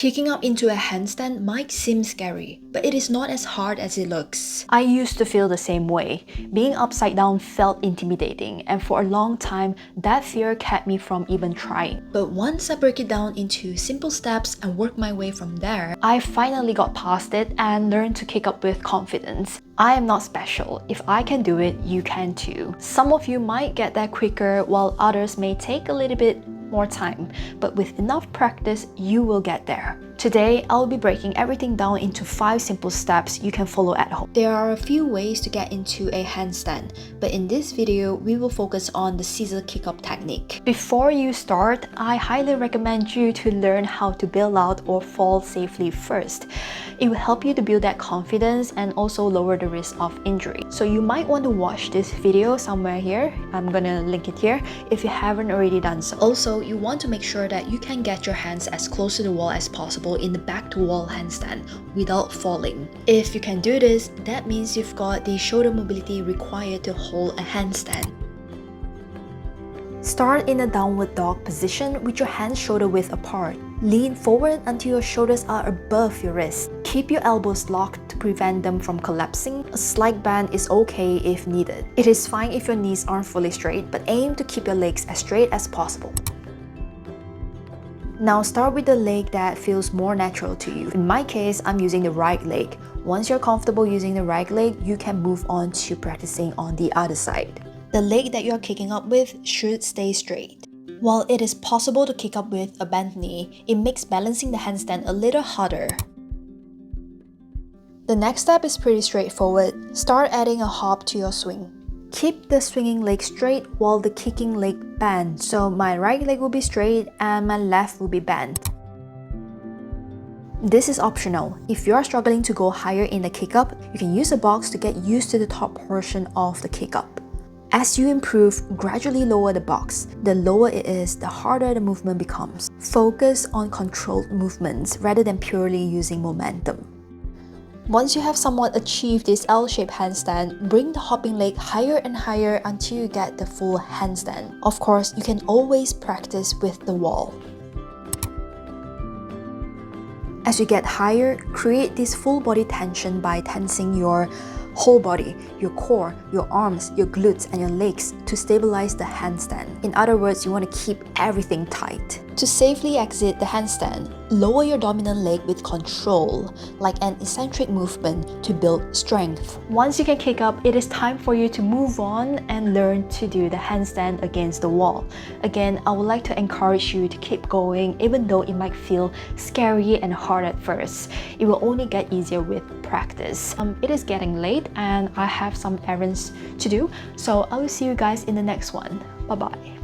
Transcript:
Kicking up into a handstand might seem scary, but it is not as hard as it looks. I used to feel the same way. Being upside down felt intimidating, and for a long time, that fear kept me from even trying. But once I break it down into simple steps and work my way from there, I finally got past it and learned to kick up with confidence. I am not special. If I can do it, you can too. Some of you might get there quicker, while others may take a little bit more time, but with enough practice, you will get there. Today, I'll be breaking everything down into 5 simple steps you can follow at home. There are a few ways to get into a handstand, but in this video, we will focus on the scissor kick-up technique. Before you start, I highly recommend you to learn how to bail out or fall safely first. It will help you to build that confidence and also lower the risk of injury. So you might want to watch this video somewhere here. I'm gonna link it here if you haven't already done so. Also, you want to make sure that you can get your hands as close to the wall as possible in the back-to-wall handstand without falling. If you can do this, that means you've got the shoulder mobility required to hold a handstand. Start in a downward dog position with your hands shoulder width apart. Lean forward until your shoulders are above your wrists. Keep your elbows locked to prevent them from collapsing. A slight bend is okay if needed. It is fine if your knees aren't fully straight, but aim to keep your legs as straight as possible. Now start with the leg that feels more natural to you. In my case, I'm using the right leg. Once you're comfortable using the right leg, you can move on to practicing on the other side. The leg that you're kicking up with should stay straight. While it is possible to kick up with a bent knee, it makes balancing the handstand a little harder. The next step is pretty straightforward. Start adding a hop to your swing. Keep the swinging leg straight while the kicking leg bent. So my right leg will be straight and my left will be bent. This is optional. If you are struggling to go higher in the kick up, you can use a box to get used to the top portion of the kick up. As you improve, gradually lower the box. The lower it is, the harder the movement becomes. Focus on controlled movements rather than purely using momentum. Once you have somewhat achieved this L-shaped handstand, bring the hopping leg higher and higher until you get the full handstand. Of course, you can always practice with the wall. As you get higher, create this full body tension by tensing your whole body, your core, your arms, your glutes, and your legs to stabilize the handstand. In other words, you want to keep everything tight. To safely exit the handstand, lower your dominant leg with control, like an eccentric movement to build strength. Once you can kick up, it is time for you to move on and learn to do the handstand against the wall. Again, I would like to encourage you to keep going even though it might feel scary and hard at first. It will only get easier with practice. It is getting late and I have some errands to do, so I will see you guys in the next one. Bye bye.